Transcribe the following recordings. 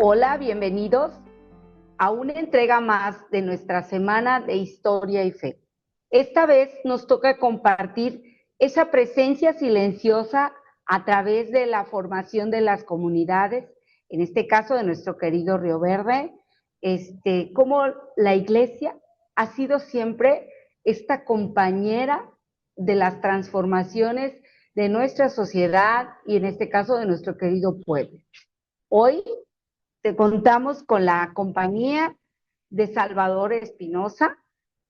Hola, bienvenidos a una entrega más de nuestra semana de Historia y Fe. Esta vez nos toca compartir esa presencia silenciosa a través de la formación de las comunidades, en este caso de nuestro querido Río Verde, cómo la iglesia ha sido siempre esta compañera de las transformaciones de nuestra sociedad y en este caso de nuestro querido pueblo. Hoy te contamos con la compañía de Salvador Espinosa,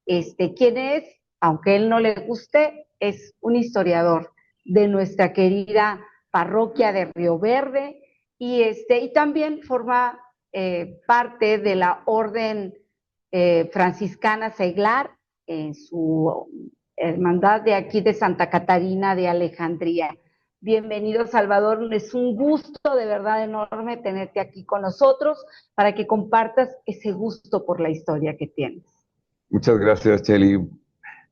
quien es, aunque él no le guste, es un historiador de nuestra querida parroquia de Río Verde y también forma parte de la orden franciscana Seglar en su hermandad de aquí de Santa Catarina de Alejandría. Bienvenido, Salvador, es un gusto de verdad enorme tenerte aquí con nosotros para que compartas ese gusto por la historia que tienes. Muchas gracias, Chely.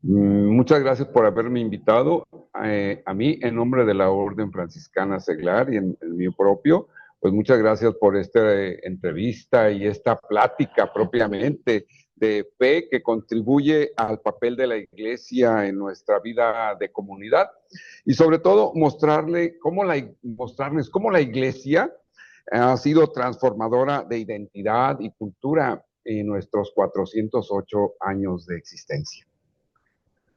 Muchas gracias por haberme invitado a mí en nombre de la Orden Franciscana Seglar y en el mío propio. Pues muchas gracias por esta entrevista y esta plática propiamente de fe que contribuye al papel de la Iglesia en nuestra vida de comunidad y sobre todo mostrarles cómo la Iglesia ha sido transformadora de identidad y cultura en nuestros 408 años de existencia.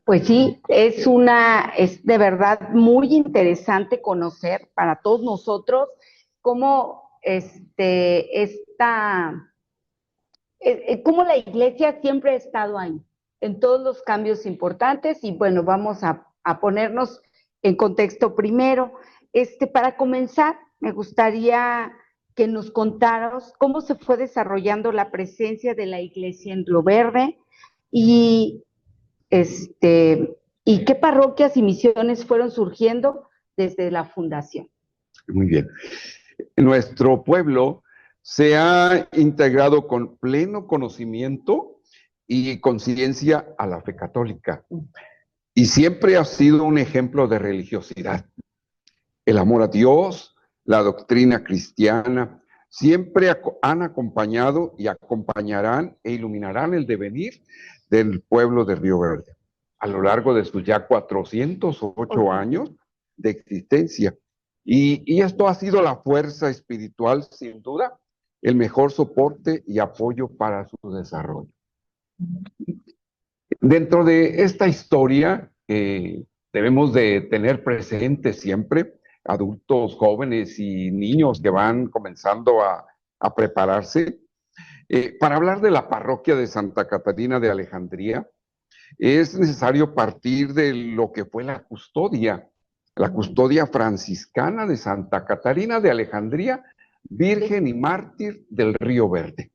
Pues sí, es de verdad muy interesante conocer para todos nosotros cómo cómo la iglesia siempre ha estado ahí, en todos los cambios importantes, y bueno, vamos a ponernos en contexto primero. Para comenzar, me gustaría que nos contaras cómo se fue desarrollando la presencia de la iglesia en Río Verde y, y qué parroquias y misiones fueron surgiendo desde la fundación. Muy bien. Nuestro pueblo se ha integrado con pleno conocimiento y conciencia a la fe católica y siempre ha sido un ejemplo de religiosidad. El amor a Dios, la doctrina cristiana, siempre han acompañado y acompañarán e iluminarán el devenir del pueblo de Río Verde a lo largo de sus ya 408 años de existencia. Y esto ha sido la fuerza espiritual, sin duda, el mejor soporte y apoyo para su desarrollo. Dentro de esta historia, debemos de tener presente siempre adultos, jóvenes y niños que van comenzando a prepararse. Para hablar de la parroquia de Santa Catarina de Alejandría, es necesario partir de lo que fue la custodia franciscana de Santa Catarina de Alejandría, virgen y mártir del Río Verde,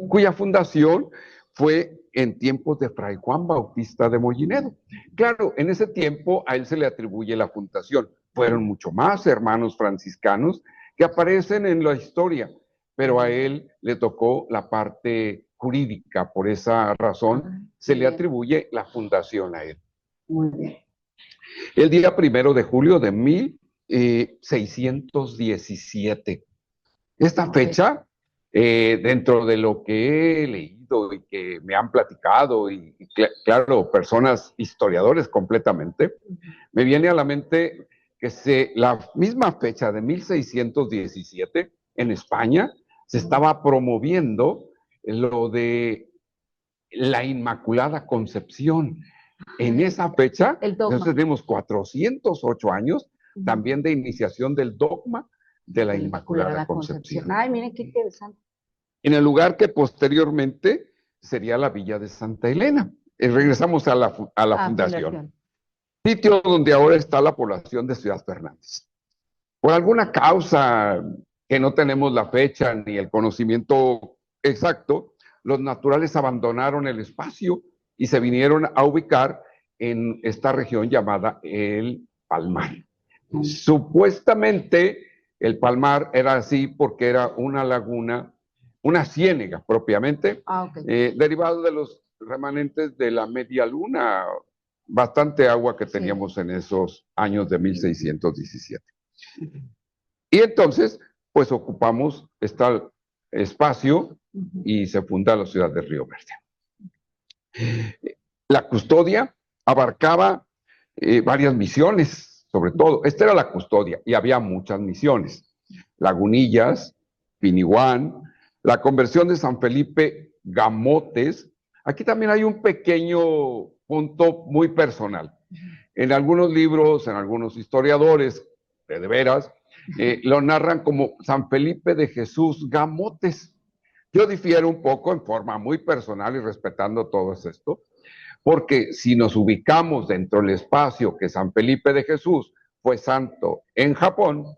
cuya fundación fue en tiempos de Fray Juan Bautista de Mollinedo. Claro, en ese tiempo a él se le atribuye la fundación. Fueron mucho más hermanos franciscanos que aparecen en la historia, pero a él le tocó la parte jurídica, por esa razón se le atribuye la fundación a él. Muy bien. El día 1 de julio de 1617. Esta fecha, dentro de lo que he leído y que me han platicado, y claro, personas historiadores completamente, me viene a la mente que la misma fecha de 1617 en España se estaba promoviendo lo de la Inmaculada Concepción. En esa fecha, entonces tenemos 408 años también de iniciación del dogma de la Inmaculada Concepción. Ay, miren qué interesante. En el lugar que posteriormente sería la villa de Santa Elena. Regresamos a la fundación. Sitio donde ahora está la población de Ciudad Fernández. Por alguna causa que no tenemos la fecha ni el conocimiento exacto, los naturales abandonaron el espacio y se vinieron a ubicar en esta región llamada el Palmar. Supuestamente el Palmar era así porque era una laguna, una ciénega propiamente, derivado de los remanentes de la media luna, bastante agua que teníamos en esos años de 1617. Y entonces, pues ocupamos este espacio y se funda la ciudad de Río Verde. La custodia abarcaba varias misiones, sobre todo. Esta era la custodia y había muchas misiones. Lagunillas, Pinihuán, la conversión de San Felipe Gamotes. Aquí también hay un pequeño punto muy personal. En algunos libros, en algunos historiadores, de veras, lo narran como San Felipe de Jesús Gamotes. Yo difiero un poco en forma muy personal y respetando todo esto, porque si nos ubicamos dentro del espacio que San Felipe de Jesús fue santo en Japón,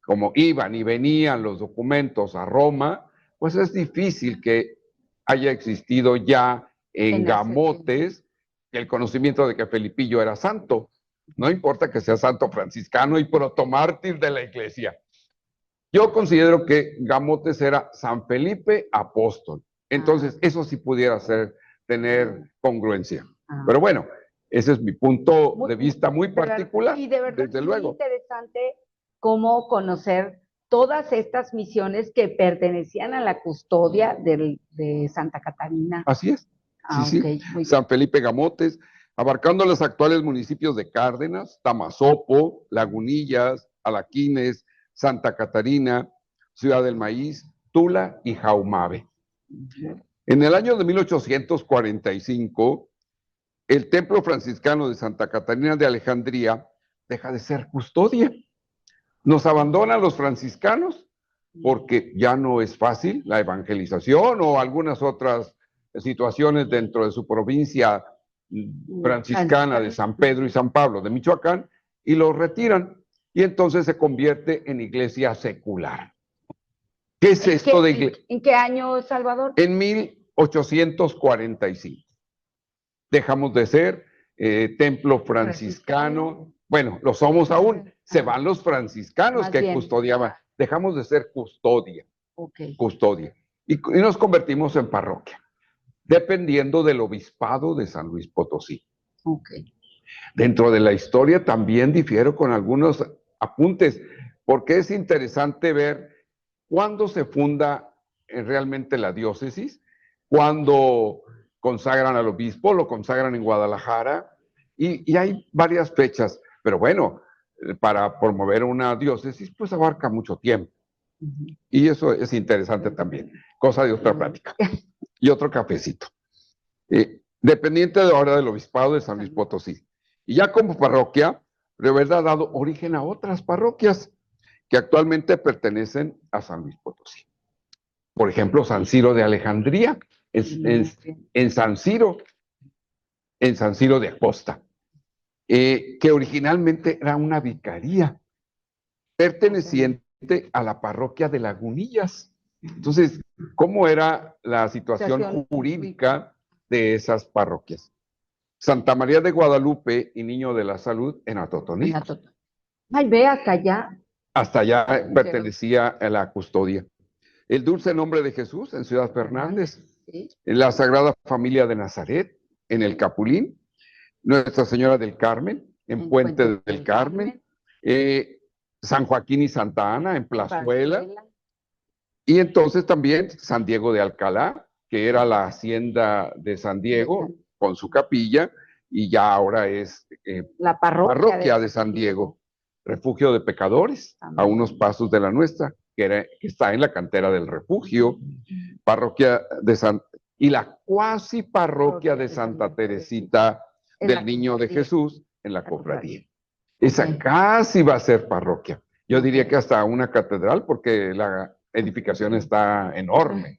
como iban y venían los documentos a Roma, pues es difícil que haya existido ya en Gamotes el conocimiento de que Felipillo era santo. No importa que sea santo franciscano y protomártir de la iglesia. Yo considero que Gamotes era San Felipe apóstol. Entonces, eso sí pudiera tener congruencia. Pero bueno, ese es mi punto de vista muy particular. Y de verdad, desde es luego. muy interesante cómo conocer todas estas misiones que pertenecían a la custodia de Santa Catarina. Así es. Sí, okay, sí. San Felipe Gamotes, abarcando los actuales municipios de Cárdenas, Tamazopo, Lagunillas, Alaquines, Santa Catarina, Ciudad del Maíz, Tula y Jaumave. En el año de 1845, el templo franciscano de Santa Catarina de Alejandría deja de ser custodia. Nos abandonan los franciscanos porque ya no es fácil la evangelización o algunas otras situaciones dentro de su provincia franciscana de San Pedro y San Pablo de Michoacán, y los retiran, y entonces se convierte en iglesia secular. ¿Qué es esto de iglesia? ¿En qué año, Salvador? En 1845. Dejamos de ser templo franciscano. Bueno, lo somos aún. Se van los franciscanos que custodiaban. Dejamos de ser custodia. Custodia. Y nos convertimos en parroquia, dependiendo del obispado de San Luis Potosí. Dentro de la historia también difiero con algunos apuntes, porque es interesante ver cuándo se funda realmente la diócesis, cuándo consagran al obispo, lo consagran en Guadalajara, y hay varias fechas, pero bueno, para promover una diócesis, pues abarca mucho tiempo. Y eso es interesante también, cosa de otra plática. Y otro cafecito. Dependiente de ahora del obispado de San Luis Potosí. Y ya como parroquia, de verdad ha dado origen a otras parroquias que actualmente pertenecen a San Luis Potosí. Por ejemplo, San Ciro de Alejandría, en San Ciro de Acosta, que originalmente era una vicaría perteneciente a la parroquia de Lagunillas. Entonces, ¿cómo era la situación jurídica de esas parroquias? Santa María de Guadalupe y Niño de la Salud en Atotonilco. Ay, ve hasta allá. Hasta allá pertenecía a la custodia. El Dulce Nombre de Jesús en Ciudad Fernández. ¿Sí? En la Sagrada Familia de Nazaret, en el Capulín. Nuestra Señora del Carmen, en Puente del Carmen. San Joaquín y Santa Ana, en Plazuela. Y entonces también San Diego de Alcalá, que era la hacienda de San Diego, con su capilla, y ya ahora es la parroquia de San Diego, refugio de pecadores, a unos pasos de la nuestra, que está en la cantera del refugio, parroquia de San, y la cuasi parroquia de Santa Teresita del Niño de Jesús en la cofradía. Esa casi va a ser parroquia. Yo diría que hasta una catedral, porque la edificación está enorme.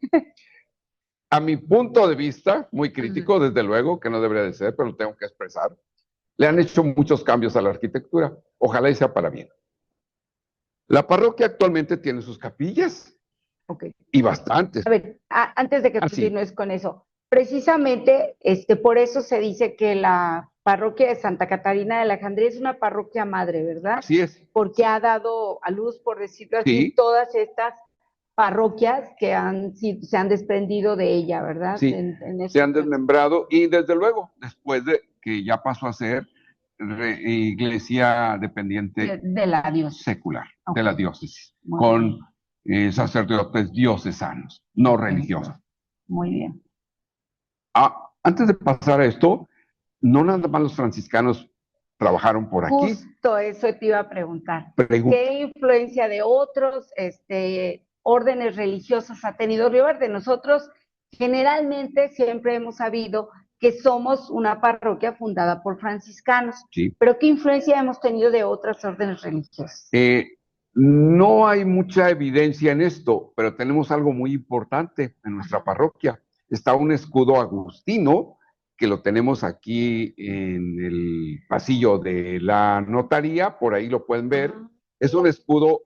A mi punto de vista, muy crítico, desde luego, que no debería de ser, pero lo tengo que expresar, le han hecho muchos cambios a la arquitectura. Ojalá y sea para bien. La parroquia actualmente tiene sus capillas. Y bastantes. A ver, antes de que continúes con eso, precisamente por eso se dice que la parroquia de Santa Catarina de Alejandría es una parroquia madre, ¿verdad? Así es. Porque ha dado a luz, por decirlo así, todas estas parroquias que se han desprendido de ella, ¿verdad? Sí, se han desmembrado, y desde luego, después de que ya pasó a ser iglesia dependiente de la diócesis secular, de la diócesis, con sacerdotes diocesanos, no religiosos. Muy bien. Antes de pasar a esto, no nada más los franciscanos trabajaron por aquí. Justo eso te iba a preguntar. ¿Qué influencia de otros órdenes religiosos ha tenido Río Verde? Nosotros generalmente siempre hemos sabido que somos una parroquia fundada por franciscanos, sí. Pero ¿qué influencia hemos tenido de otras órdenes religiosas? No hay mucha evidencia en esto, pero tenemos algo muy importante en nuestra parroquia. Está un escudo agustino, que lo tenemos aquí en el pasillo de la notaría, por ahí lo pueden ver. Es un escudo,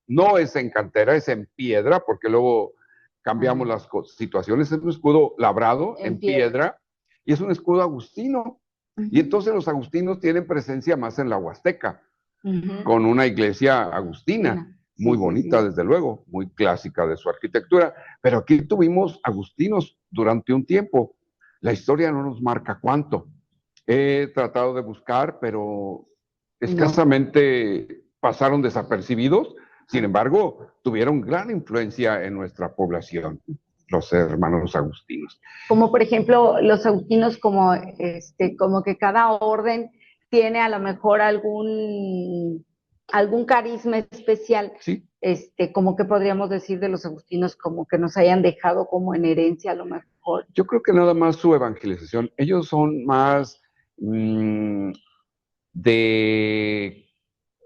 no es en cantera, es en piedra, porque luego cambiamos las situaciones. Es un escudo labrado en piedra, y es un escudo agustino. Y entonces los agustinos tienen presencia más en la Huasteca, con una iglesia agustina, muy bonita, desde luego, muy clásica de su arquitectura. Pero aquí tuvimos agustinos durante un tiempo. La historia no nos marca cuánto. He tratado de buscar, pero escasamente pasaron desapercibidos. Sin embargo, tuvieron gran influencia en nuestra población, los hermanos agustinos. Como por ejemplo, los agustinos, como que cada orden tiene a lo mejor algún carisma especial. Sí. Como que podríamos decir de los agustinos, como que nos hayan dejado como en herencia a lo mejor. Yo creo que nada más su evangelización. Ellos son más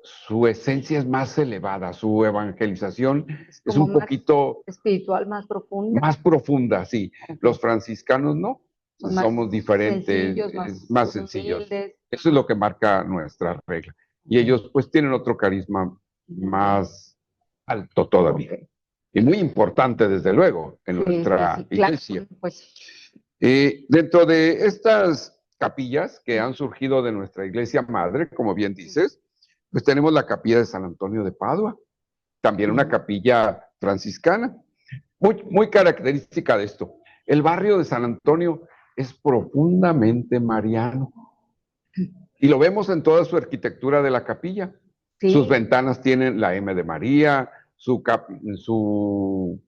su esencia es más elevada, su evangelización es un poquito espiritual, más profunda. Más profunda, sí. Okay. Los franciscanos no, somos diferentes, más sencillos. Eso es lo que marca nuestra regla. Y ellos pues tienen otro carisma más alto todavía. Okay. Y muy importante, desde luego, en nuestra iglesia. Claro, pues. Dentro de estas capillas que han surgido de nuestra iglesia madre, como bien dices, pues tenemos la capilla de San Antonio de Padua, también una capilla franciscana, muy característica de esto. El barrio de San Antonio es profundamente mariano, y lo vemos en toda su arquitectura de la capilla. Sí. Sus ventanas tienen la M de María, su campanario.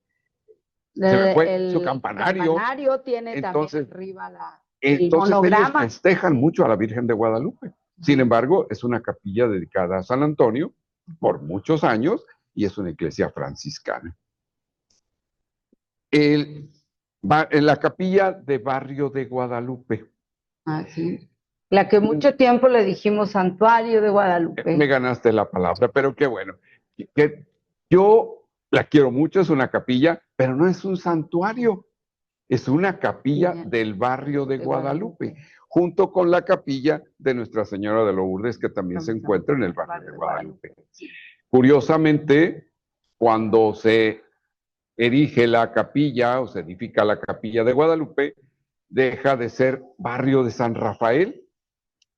El campanario tiene entonces, también arriba el monograma. Ellos festejan mucho a la Virgen de Guadalupe. Sin embargo, es una capilla dedicada a San Antonio por muchos años y es una iglesia franciscana. En la capilla de Barrio de Guadalupe. Sí. La que mucho tiempo le dijimos Santuario de Guadalupe. Me ganaste la palabra, pero qué bueno. Yo la quiero mucho, es una capilla, pero no es un santuario. Es una capilla del Barrio de Guadalupe, junto con la capilla de Nuestra Señora de Lourdes, que también se encuentra en el Barrio de Guadalupe. Curiosamente, cuando se erige la capilla o se edifica la capilla de Guadalupe, deja de ser Barrio de San Rafael,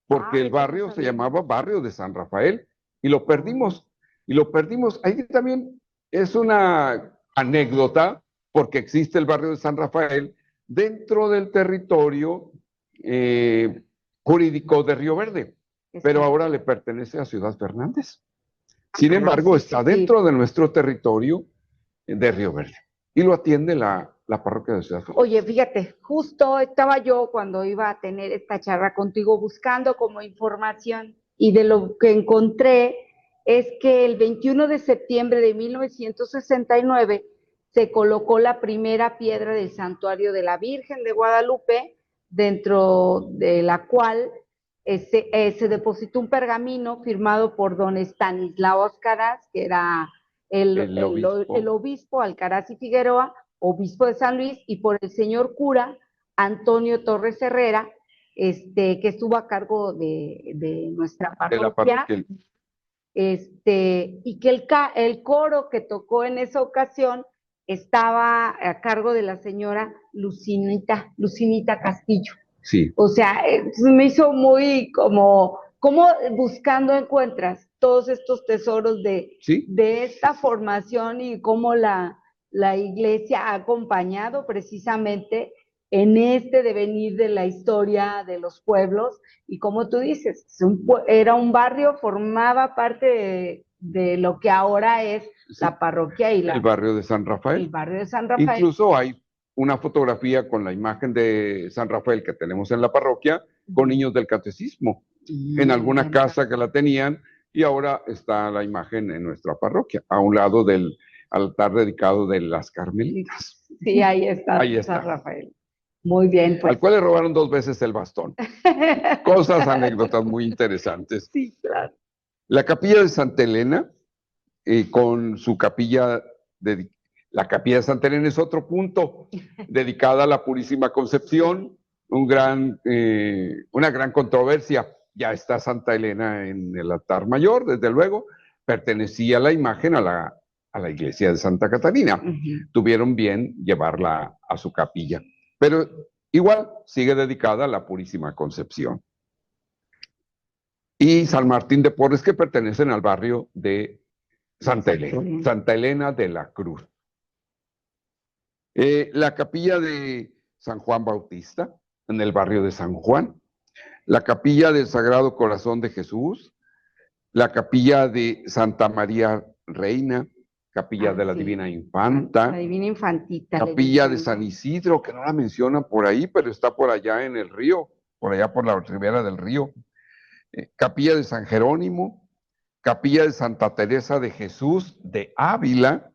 porque el barrio se llamaba Barrio de San Rafael, y lo perdimos. Ahí también es una anécdota, porque existe el barrio de San Rafael dentro del territorio jurídico de Río Verde, pero ahora le pertenece a Ciudad Fernández. Sin embargo, está dentro de nuestro territorio de Río Verde, y lo atiende la parroquia de Ciudad Fernández. Oye, fíjate, justo estaba yo cuando iba a tener esta charla contigo buscando como información, y de lo que encontré es que el 21 de septiembre de 1969 se colocó la primera piedra del santuario de la Virgen de Guadalupe, dentro de la cual se depositó un pergamino firmado por don Estanislao Alcaraz, que era el obispo Alcaraz y Figueroa, obispo de San Luis, y por el señor cura Antonio Torres Herrera, que estuvo a cargo de nuestra parroquia. Y que el coro que tocó en esa ocasión estaba a cargo de la señora Lucinita Castillo. Sí. O sea, me hizo muy como buscando encuentras todos estos tesoros de esta formación, y cómo la iglesia ha acompañado precisamente en este devenir de la historia de los pueblos. Y como tú dices, era un barrio, formaba parte de lo que ahora es la parroquia y el barrio de San Rafael. El barrio de San Rafael. Incluso hay una fotografía con la imagen de San Rafael que tenemos en la parroquia con niños del catecismo. En alguna casa que la tenían, y ahora está la imagen en nuestra parroquia, a un lado del altar dedicado de las Carmelitas. Sí, ahí está, ahí está. San Rafael. Muy bien, pues. Al cual le robaron 2 veces el bastón. Cosas, anécdotas muy interesantes. Sí, claro. La capilla de Santa Elena, con su capilla, la capilla de Santa Elena es otro punto, dedicada a la Purísima Concepción, una gran controversia. Ya está Santa Elena en el altar mayor, desde luego, pertenecía la imagen a la iglesia de Santa Catarina. Tuvieron bien llevarla a su capilla, pero igual sigue dedicada a la Purísima Concepción. Y San Martín de Porres, que pertenecen al barrio de Santa Elena de la Cruz. La capilla de San Juan Bautista, en el barrio de San Juan. La capilla del Sagrado Corazón de Jesús, la capilla de Santa María Reina, capilla de la Divina Infanta, la Divina Infantita, capilla de San Isidro, que no la mencionan por ahí, pero está por allá en el río, por allá por la ribera del río, capilla de San Jerónimo, capilla de Santa Teresa de Jesús de Ávila,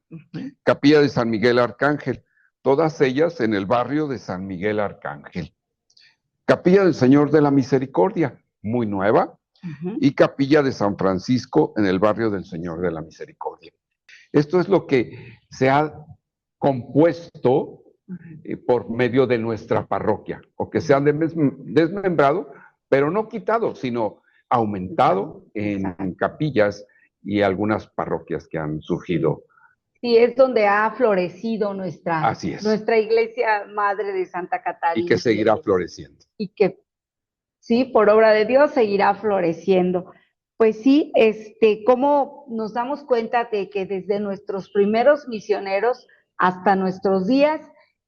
capilla de San Miguel Arcángel, todas ellas en el barrio de San Miguel Arcángel. Capilla del Señor de la Misericordia, muy nueva, y capilla de San Francisco en el barrio del Señor de la Misericordia. Esto es lo que se ha compuesto por medio de nuestra parroquia, o que se han desmembrado, pero no quitado, sino aumentado en capillas y algunas parroquias que han surgido. Sí, es donde ha florecido nuestra iglesia madre de Santa Catarina. Y que seguirá floreciendo. Y que, sí, por obra de Dios, seguirá floreciendo. Pues sí, cómo nos damos cuenta de que desde nuestros primeros misioneros hasta nuestros días,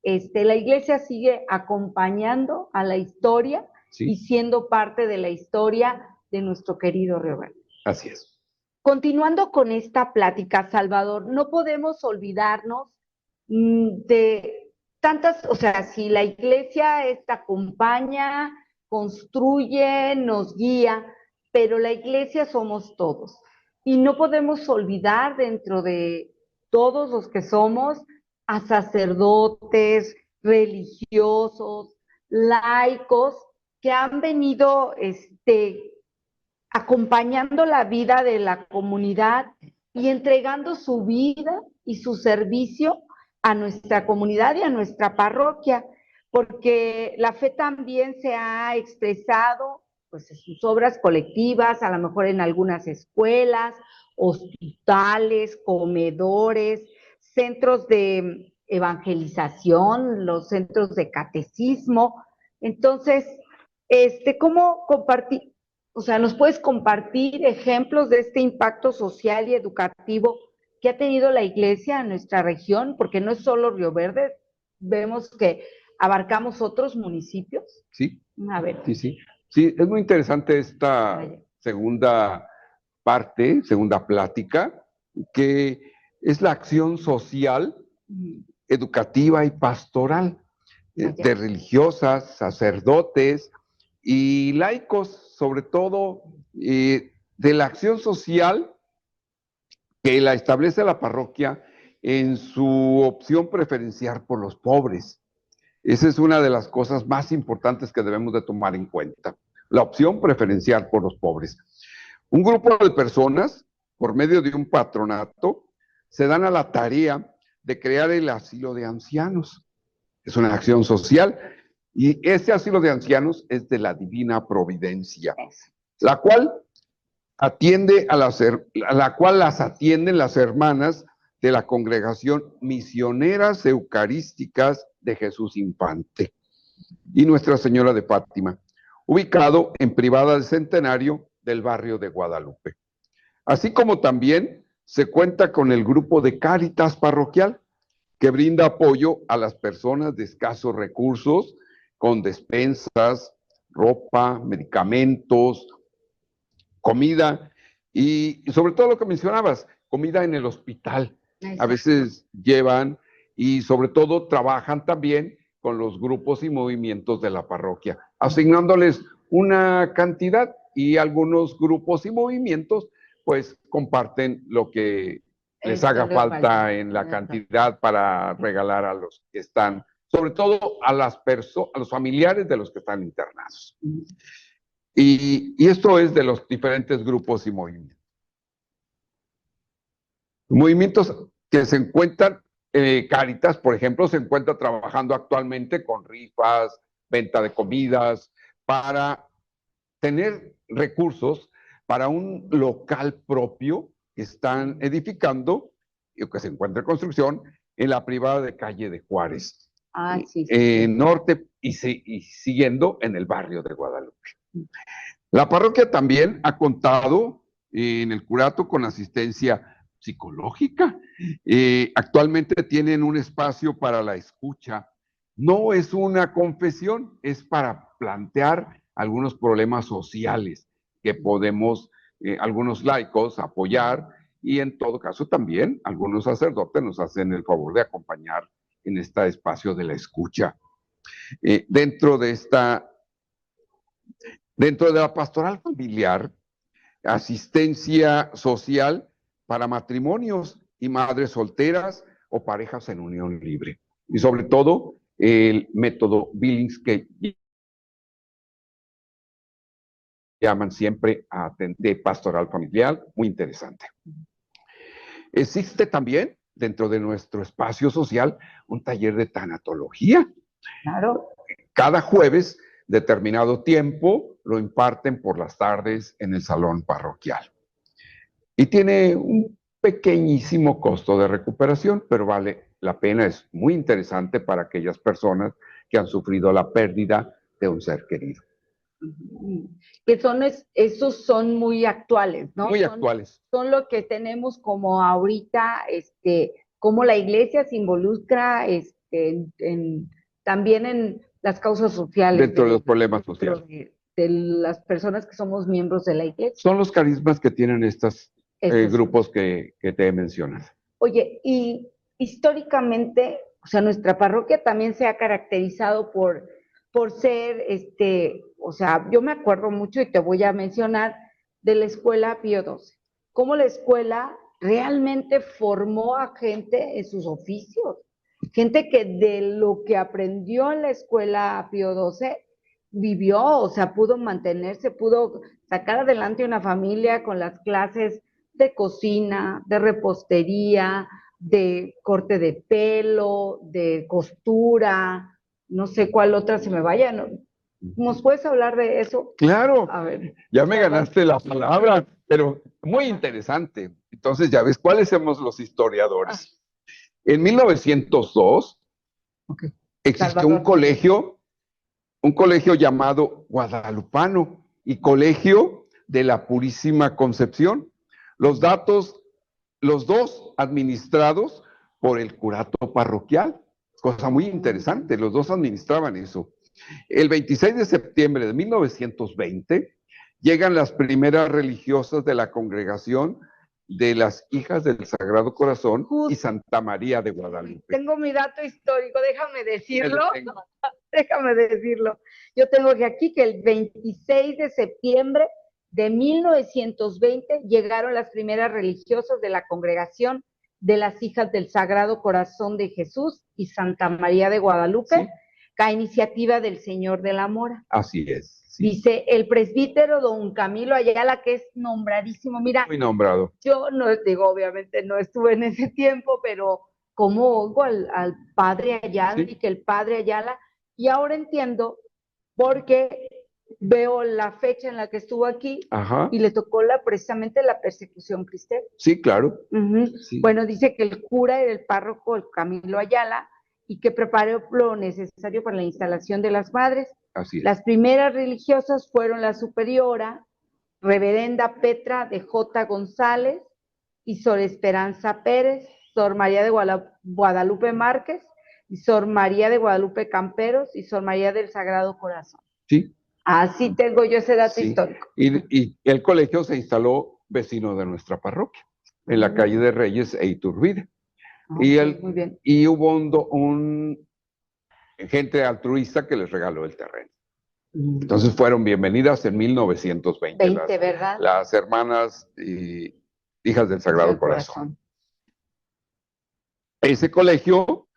la iglesia sigue acompañando a la historia y siendo parte de la historia de nuestro querido Río Verde. Así es. Continuando con esta plática, Salvador, no podemos olvidarnos de tantas, o sea, si la iglesia acompaña, construye, nos guía, pero la iglesia somos todos. Y no podemos olvidar dentro de todos los que somos a sacerdotes, religiosos, laicos, que han venido acompañando la vida de la comunidad y entregando su vida y su servicio a nuestra comunidad y a nuestra parroquia, porque la fe también se ha expresado pues, en sus obras colectivas, a lo mejor en algunas escuelas, hospitales, comedores, centros de evangelización, los centros de catecismo. Entonces, ¿cómo compartir? O sea, ¿nos puedes compartir ejemplos de este impacto social y educativo que ha tenido la iglesia en nuestra región? Porque no es solo Río Verde, vemos que abarcamos otros municipios. Sí. A ver. Sí, es muy interesante esta segunda parte, segunda plática, que es la acción social, educativa y pastoral de religiosas, sacerdotes y laicos, sobre todo de la acción social que la establece la parroquia en su opción preferencial por los pobres. Esa es una de las cosas más importantes que debemos de tomar en cuenta, la opción preferencial por los pobres. Un grupo de personas, por medio de un patronato, se dan a la tarea de crear el asilo de ancianos. Es una acción social. Y ese asilo de ancianos es de la Divina Providencia, la cual las atienden las hermanas de la Congregación Misioneras Eucarísticas de Jesús Infante y Nuestra Señora de Fátima, ubicado en Privada del Centenario del barrio de Guadalupe. Así como también se cuenta con el grupo de Cáritas Parroquial, que brinda apoyo a las personas de escasos recursos, con despensas, ropa, medicamentos, comida Y sobre todo lo que mencionabas, comida en el hospital. Exacto. A veces llevan y sobre todo trabajan también con los grupos y movimientos de la parroquia, asignándoles una cantidad y algunos grupos y movimientos pues comparten lo que les haga falta en la cantidad para regalar a los que están, sobre todo a a los familiares de los que están internados. Y esto es de los diferentes grupos y movimientos. Movimientos que se encuentran, Cáritas, por ejemplo, se encuentra trabajando actualmente con rifas, venta de comidas, para tener recursos para un local propio que están edificando y que se encuentra en construcción en la privada de calle de Juárez, norte y siguiendo en el barrio de Guadalupe. La parroquia también ha contado en el curato con asistencia psicológica. Actualmente tienen un espacio para la escucha. No es una confesión, es para plantear algunos problemas sociales que podemos, algunos laicos, apoyar, y en todo caso también algunos sacerdotes nos hacen el favor de acompañar en este espacio de la escucha. Dentro de la pastoral familiar, asistencia social para matrimonios y madres solteras o parejas en unión libre. Y sobre todo, el método Billings que llaman siempre de pastoral familiar, muy interesante. Existe también, dentro de nuestro espacio social, un taller de tanatología. Claro. Cada jueves, determinado tiempo, lo imparten por las tardes en el salón parroquial. Y tiene un pequeñísimo costo de recuperación, pero vale la pena, es muy interesante para aquellas personas que han sufrido la pérdida de un ser querido. Que esos son muy actuales, ¿no? Muy actuales. Son lo que tenemos como ahorita, cómo la iglesia se involucra también en las causas sociales. Dentro de los problemas sociales. De las personas que somos miembros de la iglesia. Son los carismas que tienen estos grupos que te he mencionado. Oye, y históricamente, o sea, nuestra parroquia también se ha caracterizado por ser, o sea, yo me acuerdo mucho y te voy a mencionar de la escuela Pío XII, cómo la escuela realmente formó a gente en sus oficios, gente que de lo que aprendió en la escuela Pío XII vivió, o sea, pudo mantenerse, pudo sacar adelante una familia con las clases de cocina, de repostería, de corte de pelo, de costura, no sé cuál otra se me vaya. ¿Nos puedes hablar de eso? Claro, a ver, ya me ganaste la palabra, pero muy interesante. Entonces, ya ves, ¿cuáles somos los historiadores? En 1902 existió un colegio llamado Guadalupano y Colegio de la Purísima Concepción. Los dos administrados por el curato parroquial, cosa muy interesante, los dos administraban eso. El 26 de septiembre de 1920 llegan las primeras religiosas de la congregación de las Hijas del Sagrado Corazón y Santa María de Guadalupe. Tengo mi dato histórico, déjame decirlo. Déjame decirlo. Yo tengo aquí que el 26 de septiembre de 1920 llegaron las primeras religiosas de la congregación de las Hijas del Sagrado Corazón de Jesús y Santa María de Guadalupe, ¿sí?, a iniciativa del Señor de la Mora. Así es. Sí. Dice el presbítero don Camilo Ayala, que es nombradísimo. Mira, muy nombrado. Yo no digo, obviamente no estuve en ese tiempo, pero como oigo al padre Ayala, ¿sí?, y que el padre Ayala, y ahora entiendo porque veo la fecha en la que estuvo aquí. Ajá. Y le tocó precisamente la persecución cristiana. Sí, claro. Sí. Bueno, dice que el cura era el párroco, el Camilo Ayala, y que preparó lo necesario para la instalación de las madres. Así es. Las primeras religiosas fueron la superiora, reverenda Petra de J. González, y Sor Esperanza Pérez, Sor María de Guadalupe Márquez, y Sor María de Guadalupe Camperos, y Sor María del Sagrado Corazón. Sí. Así tengo yo ese dato histórico. Y el colegio se instaló vecino de nuestra parroquia, en la calle de Reyes e Iturbide. Muy bien. Y hubo un gente altruista que les regaló el terreno. Entonces fueron bienvenidas en 1920 ¿verdad? las hermanas y hijas del Sagrado Corazón. Ese colegio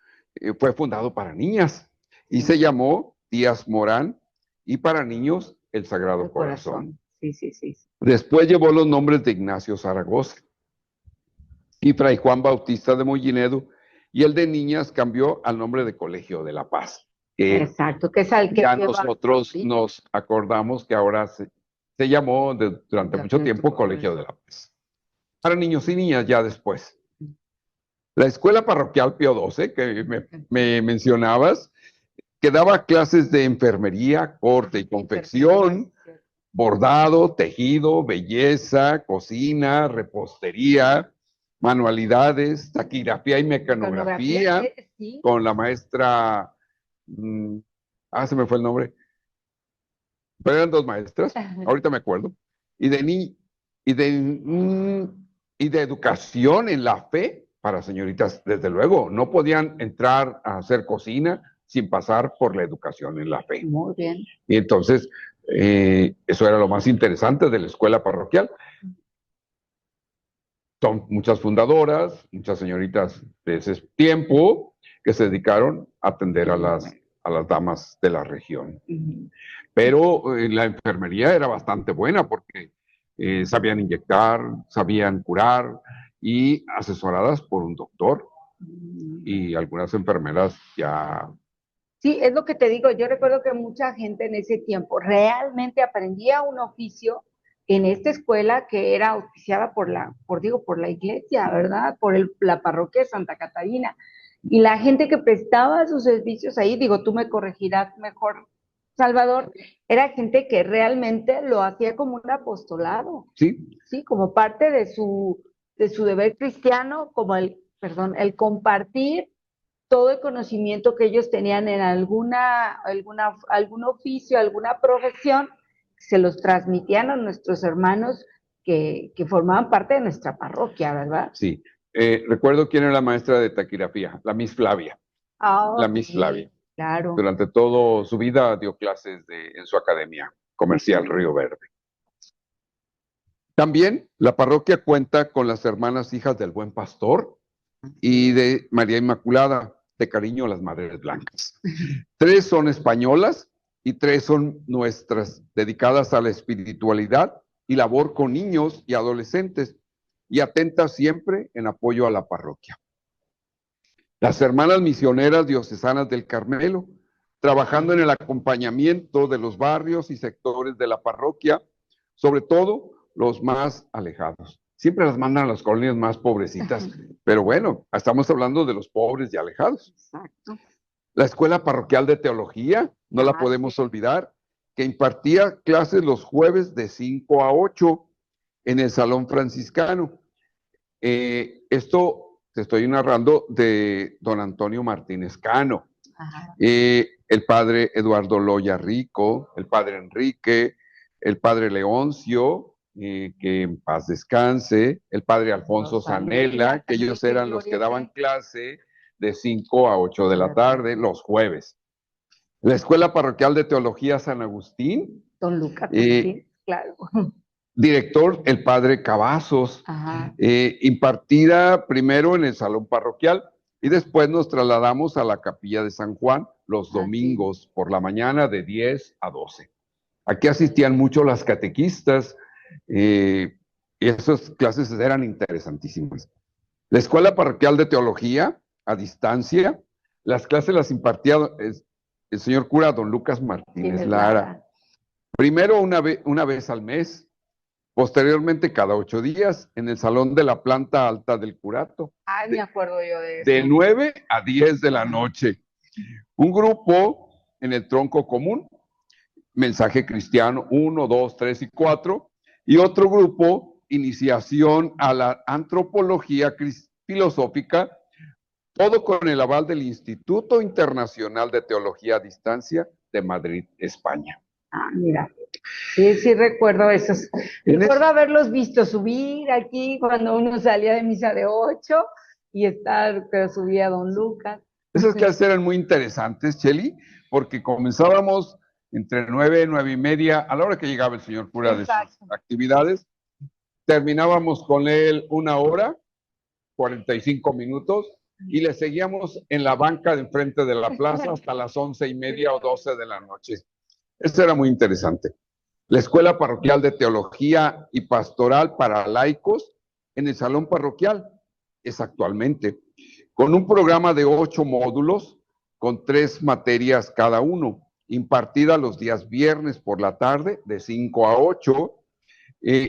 fue fundado para niñas y se llamó Díaz Morán, y para niños el Sagrado Corazón. Sí. Después llevó los nombres de Ignacio Zaragoza y Fray Juan Bautista de Mollinedo, y el de niñas cambió al nombre de Colegio de la Paz. Exacto, que es al que ya nosotros nos acordamos que ahora se llamó durante mucho tiempo Colegio de la Paz. Para niños y niñas ya después. La escuela parroquial Pío XII, que me mencionabas, que daba clases de enfermería, corte y confección, bordado, tejido, belleza, cocina, repostería, manualidades, taquigrafía y mecanografía, con la maestra, se me fue el nombre, pero eran dos maestras, ahorita me acuerdo, y de educación en la fe para señoritas, desde luego, no podían entrar a hacer cocina sin pasar por la educación en la fe. Muy bien. Y entonces, eso era lo más interesante de la escuela parroquial. Son muchas fundadoras, muchas señoritas de ese tiempo que se dedicaron a atender a las damas de la región. Pero la enfermería era bastante buena porque sabían inyectar, sabían curar, y asesoradas por un doctor y algunas enfermeras ya. Sí, es lo que te digo. Yo recuerdo que mucha gente en ese tiempo realmente aprendía un oficio en esta escuela que era auspiciada por la iglesia, ¿verdad? Por la parroquia de Santa Catarina. Y la gente que prestaba sus servicios ahí, digo, tú me corregirás mejor, Salvador, era gente que realmente lo hacía como un apostolado. Sí, como parte de su deber cristiano, como el compartir todo el conocimiento que ellos tenían en algún oficio, alguna profesión, se los transmitían a nuestros hermanos que formaban parte de nuestra parroquia, ¿verdad? Sí. Recuerdo quién era la maestra de taquigrafía, la Miss Flavia. La Miss Flavia. Claro. Durante toda su vida dio clases en su academia comercial Río Verde. También la parroquia cuenta con las hermanas hijas del Buen Pastor y de María Inmaculada, de cariño a las Madres Blancas. 3 son españolas y 3 son nuestras, dedicadas a la espiritualidad y labor con niños y adolescentes, y atentas siempre en apoyo a la parroquia. Las hermanas misioneras diocesanas del Carmelo, trabajando en el acompañamiento de los barrios y sectores de la parroquia, sobre todo los más alejados. Siempre las mandan a las colonias más pobrecitas, pero bueno, estamos hablando de los pobres y alejados. Exacto. La escuela parroquial de teología, no la podemos olvidar, que impartía clases los jueves de 5 a 8 en el Salón Franciscano. Esto te estoy narrando de don Antonio Martínez Cano, el padre Eduardo Loya Rico, el padre Enrique, el padre Leoncio, que en paz descanse, el padre Alfonso Zanella, que ellos eran los que daban clase de 5 a 8 de la tarde los jueves. La Escuela Parroquial de Teología San Agustín. Don Lucas, claro. Director, el padre Cavazos, impartida primero en el salón parroquial y después nos trasladamos a la capilla de San Juan los domingos por la mañana de 10 a 12. Aquí asistían mucho las catequistas y esas clases eran interesantísimas. La Escuela Parroquial de Teología a distancia, las clases las impartía el señor cura don Lucas Martínez Lara. Primero una vez al mes, posteriormente cada 8 días en el salón de la planta alta del curato. Me acuerdo yo de eso. De 9 a 10 de la noche. Un grupo en el tronco común, mensaje cristiano 1, 2, 3 y 4, y otro grupo, iniciación a la antropología filosófica, todo con el aval del Instituto Internacional de Teología a Distancia de Madrid, España. Mira. Sí, sí recuerdo esos. En Recuerdo haberlos visto subir aquí cuando uno salía de misa de 8 y estar, pero subía Don Lucas. esas clases eran muy interesantes, Cheli, porque comenzábamos entre 9, 9:30, a la hora que llegaba el señor cura de sus Exacto. actividades, terminábamos con él 1 hora, 45 minutos, y le seguíamos en la banca de enfrente de la plaza hasta las 11:30 o 12 de la noche. Eso era muy interesante. La Escuela Parroquial de Teología y Pastoral para Laicos en el Salón Parroquial es actualmente, con un programa de 8 módulos, con 3 materias cada uno, impartida los días viernes por la tarde de 5 a 8.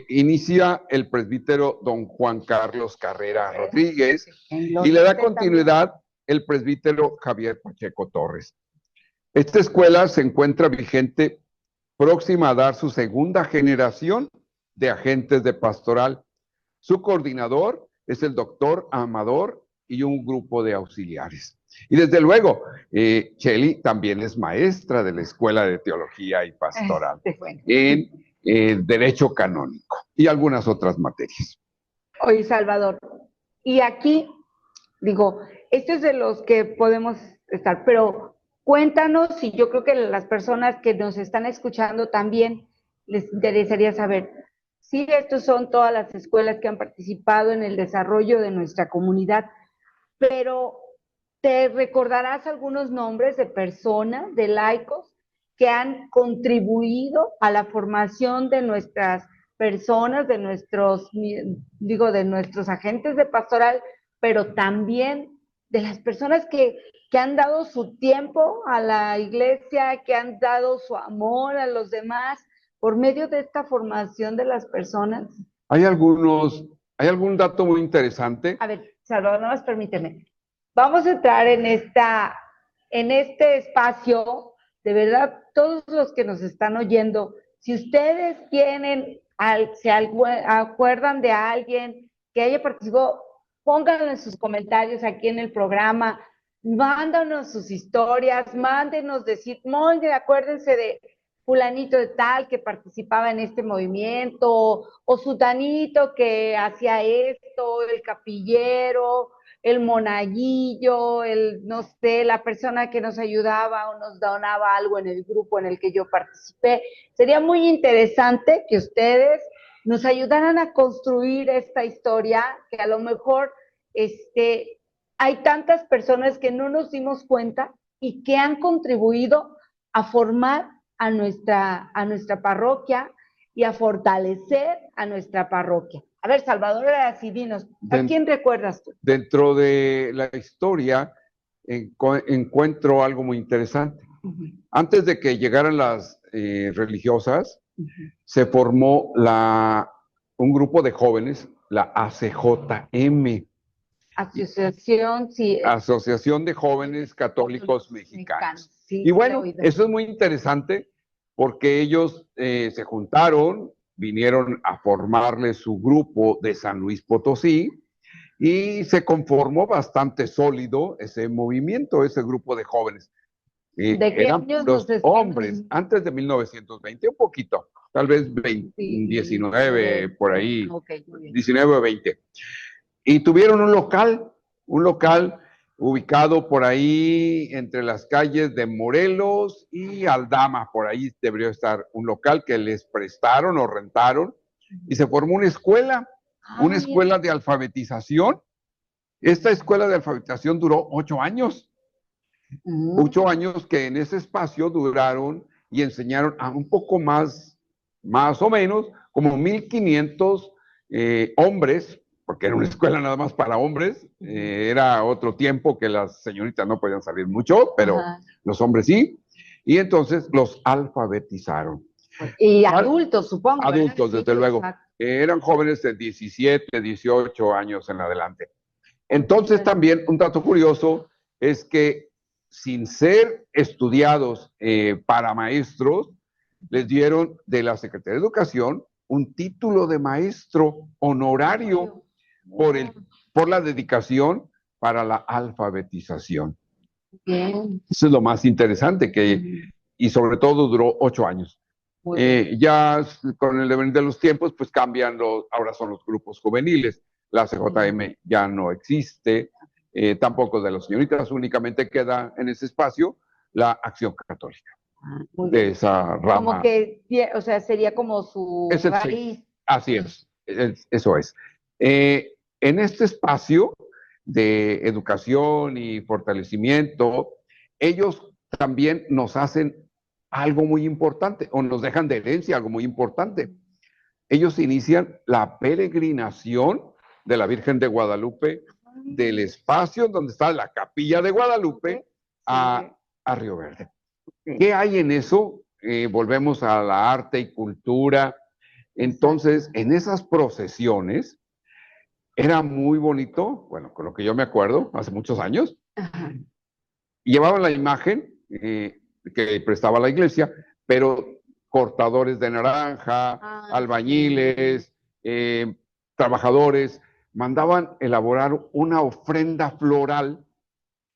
Inicia el presbítero don Juan Carlos Carrera Rodríguez y le da continuidad el presbítero Javier Pacheco Torres. Esta escuela se encuentra vigente, próxima a dar su segunda generación de agentes de pastoral. Su coordinador es el doctor Amador y un grupo de auxiliares. Y desde luego, Cheli también es maestra de la Escuela de Teología y Pastoral en Derecho Canónico y algunas otras materias. Oye, Salvador, y aquí, digo, esto es de los que podemos estar, pero cuéntanos, y yo creo que las personas que nos están escuchando también les interesaría saber, si estos son todas las escuelas que han participado en el desarrollo de nuestra comunidad, pero ¿te recordarás algunos nombres de personas, de laicos, que han contribuido a la formación de nuestras personas, de nuestros, de nuestros agentes de pastoral, pero también de las personas que han dado su tiempo a la iglesia, que han dado su amor a los demás por medio de esta formación de las personas? Hay algún dato muy interesante. A ver, Salvador, nada más permíteme. Vamos a entrar en este espacio, de verdad, todos los que nos están oyendo, si ustedes tienen, se acuerdan de alguien que haya participado, pónganlo en sus comentarios aquí en el programa, mándanos sus historias, mándenos decir, acuérdense de fulanito de tal que participaba en este movimiento, o sutanito que hacía esto, el capillero, el monaguillo, no sé, la persona que nos ayudaba o nos donaba algo en el grupo en el que yo participé. Sería muy interesante que ustedes nos ayudaran a construir esta historia, que a lo mejor hay tantas personas que no nos dimos cuenta y que han contribuido a formar a nuestra parroquia y a fortalecer a nuestra parroquia. A ver, Salvador, así dinos, ¿a quién recuerdas tú? Dentro de la historia encuentro algo muy interesante. Antes de que llegaran las religiosas, se formó un grupo de jóvenes, la ACJM. Asociación de Jóvenes Católicos Mexicanos. Sí, y bueno, eso es muy interesante porque ellos se juntaron, vinieron a formarle su grupo de San Luis Potosí y se conformó bastante sólido ese movimiento, ese grupo de jóvenes. Eran los hombres, antes de 1920, un poquito, tal vez 19, por ahí, 19 o 20. Y tuvieron un local ubicado por ahí entre las calles de Morelos y Aldama, por ahí debería estar un local que les prestaron o rentaron, y se formó una escuela de alfabetización. Esta escuela de alfabetización duró 8 años. 8 años que en ese espacio duraron y enseñaron a un poco más o menos, como 1,500 hombres, porque era una escuela nada más para hombres, era otro tiempo que las señoritas no podían salir mucho, pero los hombres sí, y entonces los alfabetizaron. Y adultos, supongo. Adultos, desde luego. Eran jóvenes de 17, 18 años en adelante. Entonces también un dato curioso es que sin ser estudiados para maestros, les dieron de la Secretaría de Educación un título de maestro honorario por la dedicación para la alfabetización. Bien. Eso es lo más interesante, y sobre todo duró 8 años. Muy bien. Ya con el devenir de los tiempos, pues cambian, ahora son los grupos juveniles. La Sí. CJM ya no existe, tampoco de las señoritas, únicamente queda en ese espacio la Acción Católica, Muy de bien. esa Como rama. que, o sea, sería como su Ese sí, raíz. así eso es. En este espacio de educación y fortalecimiento, ellos también nos hacen algo muy importante, o nos dejan de herencia algo muy importante. Ellos inician la peregrinación de la Virgen de Guadalupe del espacio donde está la capilla de Guadalupe a, a Río Verde. ¿Qué hay en eso? Volvemos a la arte y cultura. Entonces, en esas procesiones era muy bonito, bueno, con lo que yo me acuerdo, hace muchos años, Ajá. llevaban la imagen que prestaba la iglesia, pero cortadores de naranja, albañiles, trabajadores, mandaban elaborar una ofrenda floral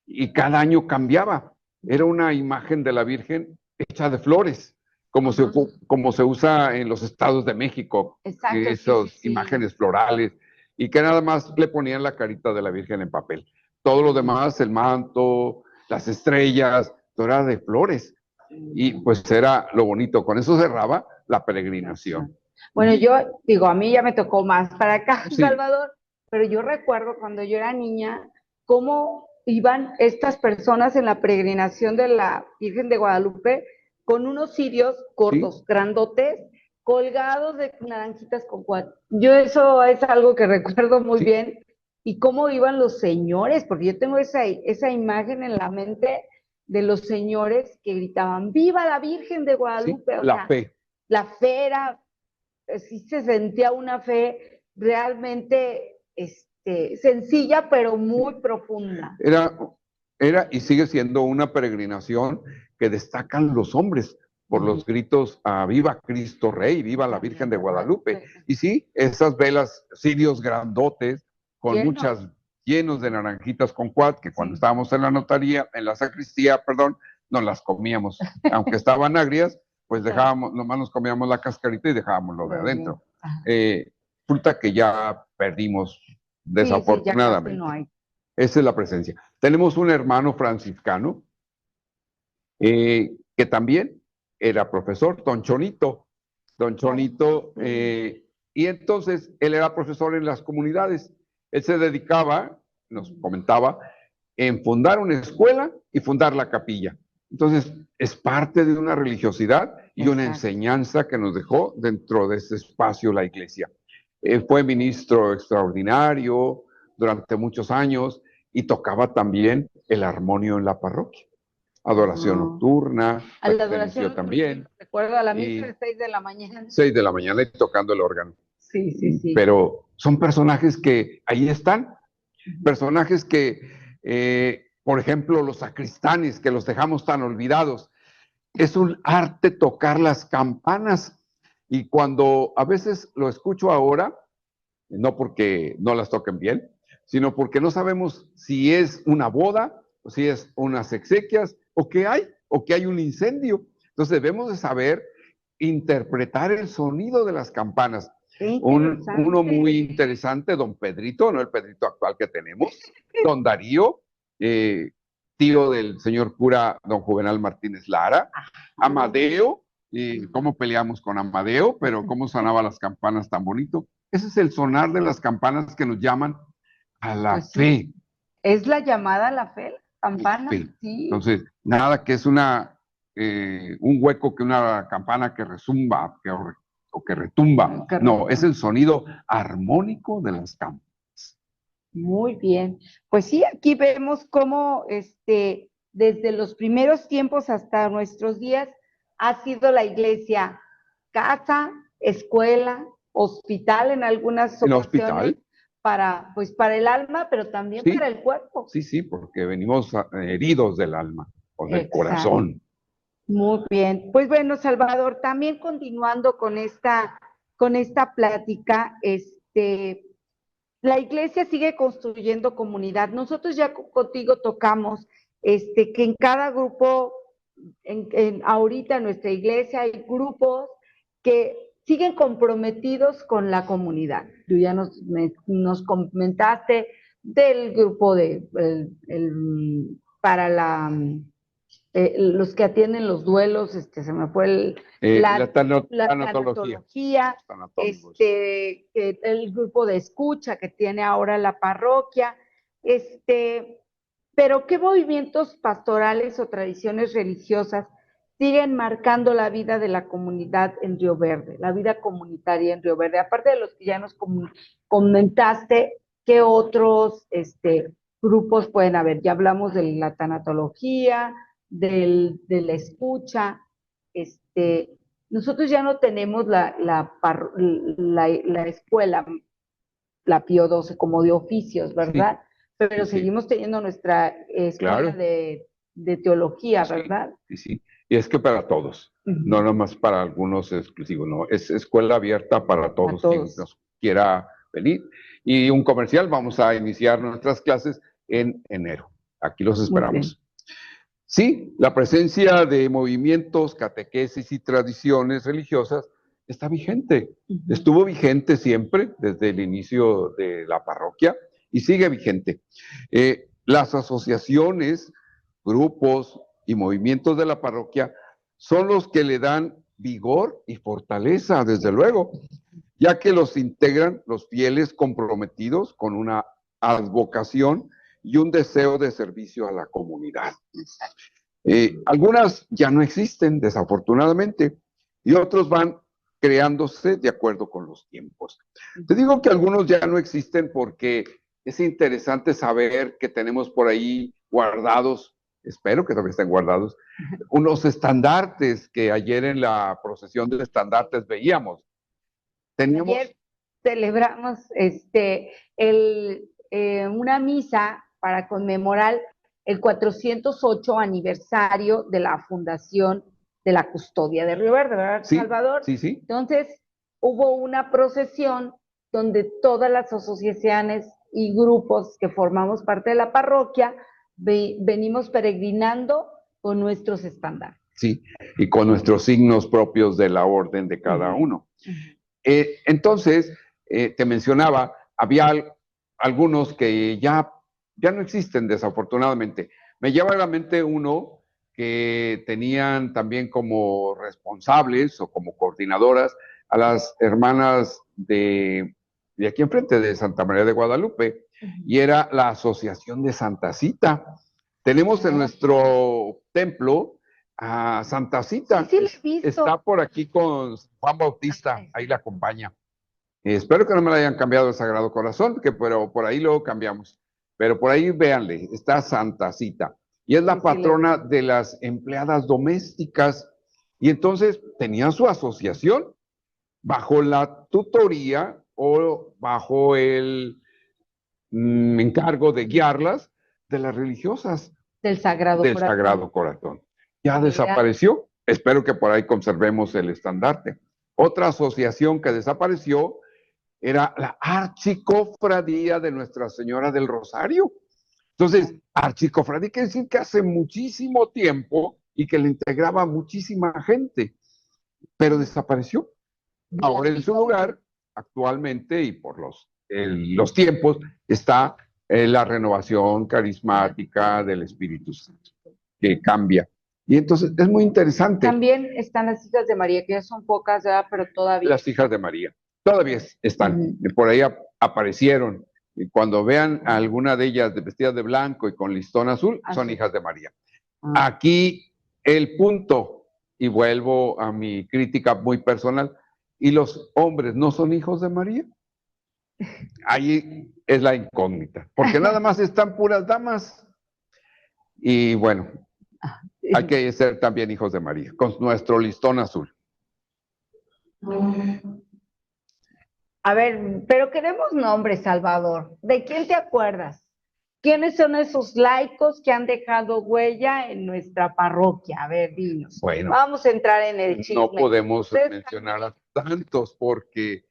y cada año cambiaba. Era una imagen de la Virgen hecha de flores, como se usa en los estados de México, Exacto, esas imágenes florales, y que nada más le ponían la carita de la Virgen en papel. Todo lo demás, el manto, las estrellas, todo era de flores. Y pues era lo bonito. Con eso cerraba la peregrinación. Bueno, yo digo, a mí ya me tocó más para acá, Sí, Salvador, pero yo recuerdo cuando yo era niña, cómo iban estas personas en la peregrinación de la Virgen de Guadalupe con unos cirios sí, gordos, grandotes, colgados de naranjitas con cuatro. Yo eso es algo que recuerdo muy sí, bien. Y cómo iban los señores, porque yo tengo esa imagen en la mente de los señores que gritaban, ¡Viva la Virgen de sí, Guadalupe! O la sea, fe. la fe era, sí se sentía una fe realmente sencilla, pero muy profunda. Era, era y sigue siendo una peregrinación que destacan los hombres por los gritos a viva Cristo Rey, viva la Virgen de Guadalupe. Y sí, esas velas, cirios grandotes, con muchas, llenos de naranjitas con cuat, que cuando estábamos en la notaría, en la sacristía, perdón, nos las comíamos. Aunque estaban agrias, pues dejábamos, nomás nos comíamos la cascarita y dejábamos lo de adentro. Fruta que ya perdimos, Sí, ya casi no desafortunadamente. hay. Esa es la presencia. Tenemos un hermano franciscano que también era profesor, Don Chonito. Don Chonito, y entonces él era profesor en las comunidades. Él se dedicaba, nos comentaba, en fundar una escuela y fundar la capilla. Entonces, es parte de una religiosidad y una enseñanza que nos dejó dentro de ese espacio la iglesia. Él fue ministro extraordinario durante muchos años y tocaba también el armonio en la parroquia. Adoración nocturna, A la perteneció adoración, también. recuerdo a la misa Y de 6 de la mañana. 6 de la mañana y tocando el órgano. Sí. Pero son personajes que ahí están, personajes que, por ejemplo, los sacristanes, que los dejamos tan olvidados. Es un arte tocar las campanas. Y cuando a veces lo escucho ahora, no porque no las toquen bien, sino porque no sabemos si es una boda, o si es unas exequias, o que hay un incendio. Entonces debemos de saber interpretar el sonido de las campanas. Uno muy interesante, don Pedrito, no el Pedrito actual que tenemos, don Darío, tío del señor cura don Juvenal Martínez Lara, Amadeo, cómo peleamos con Amadeo, pero cómo sonaba las campanas tan bonito. Ese es el sonar de las campanas que nos llaman a la fe. Es la llamada a la fe, la campana, Fe. sí. Entonces, nada que es un hueco que una campana que resumba o que retumba. No, es el sonido armónico de las campanas. Muy bien. Pues sí, aquí vemos cómo desde los primeros tiempos hasta nuestros días ha sido la iglesia casa, escuela, hospital en algunas En el ocasiones hospital, pues para el alma, pero también para sí, el cuerpo. sí, porque venimos heridos del alma o del Exacto. corazón. Muy bien. Pues bueno, Salvador, también continuando con esta plática, la iglesia sigue construyendo comunidad. Nosotros ya contigo tocamos que en cada grupo ahorita en nuestra iglesia hay grupos que siguen comprometidos con la comunidad. Tú ya nos comentaste del grupo para los que atienden los duelos, se me fue la tanatología, el grupo de escucha que tiene ahora la parroquia, pero ¿qué movimientos pastorales o tradiciones religiosas siguen marcando la vida de la comunidad en Río Verde, la vida comunitaria en Río Verde? Aparte de los que ya nos comentaste, ¿qué otros grupos pueden haber? Ya hablamos de la tanatología, de la escucha. Nosotros ya no tenemos la escuela, la Pío XII, como de oficios, ¿verdad? Sí. Pero seguimos teniendo nuestra escuela de teología, ¿verdad? Sí. Y es que para todos, no nomás para algunos exclusivos, no, es escuela abierta para todos, quien nos quiera venir. Y un comercial, vamos a iniciar nuestras clases en enero. Aquí los esperamos. Sí, la presencia de movimientos, catequesis y tradiciones religiosas está vigente. Estuvo vigente siempre desde el inicio de la parroquia y sigue vigente. Las asociaciones, grupos y movimientos de la parroquia son los que le dan vigor y fortaleza, desde luego, ya que los integran los fieles comprometidos con una advocación y un deseo de servicio a la comunidad. Algunas ya no existen, desafortunadamente, y otros van creándose de acuerdo con los tiempos. Te digo que algunos ya no existen porque es interesante saber que tenemos por ahí guardados, espero que todavía estén guardados, unos estandartes que ayer en la procesión de estandartes veíamos. Ayer celebramos una misa para conmemorar el 408 aniversario de la fundación de la Custodia de Río Verde, ¿verdad, Salvador? Sí. Entonces, hubo una procesión donde todas las asociaciones y grupos que formamos parte de la parroquia venimos peregrinando con nuestros estándares. Sí, y con nuestros signos propios de la orden de cada uno. Entonces, te mencionaba, había algunos que ya no existen, desafortunadamente. Me lleva a la mente uno que tenían también como responsables o como coordinadoras a las hermanas de aquí enfrente, de Santa María de Guadalupe, y era la Asociación de Santa Cita. Tenemos en nuestro templo a Santa Cita. Sí, visto. Está por aquí con Juan Bautista, ahí la acompaña. Espero que no me la hayan cambiado el Sagrado Corazón, pero por ahí luego cambiamos. Pero por ahí véanle, está Santa Cita. Y es la patrona de las empleadas domésticas. Y entonces tenía su asociación bajo la tutoría o bajo el encargo de guiarlas de las religiosas del Sagrado Corazón. Ya desapareció. Espero que por ahí conservemos el estandarte. Otra asociación que desapareció era la Archicofradía de Nuestra Señora del Rosario. Entonces, Archicofradía quiere decir que hace muchísimo tiempo y que le integraba muchísima gente, pero desapareció. Ahora en su lugar, actualmente y por los tiempos, está la renovación carismática del Espíritu Santo, que cambia. Y entonces es muy interesante. También están las hijas de María, que ya son pocas, ¿verdad? Pero todavía. Las hijas de María, todavía están. Por ahí aparecieron. Y cuando vean a alguna de ellas vestidas de blanco y con listón azul, son hijas de María. Aquí el punto, y vuelvo a mi crítica muy personal, ¿y los hombres no son hijos de María? Ahí es la incógnita, porque nada más están puras damas. Y bueno, hay que ser también hijos de María, con nuestro listón azul. A ver, pero queremos nombres, Salvador. ¿De quién te acuerdas? ¿Quiénes son esos laicos que han dejado huella en nuestra parroquia? A ver, dinos. Bueno, vamos a entrar en el chisme. No podemos mencionar a tantos porque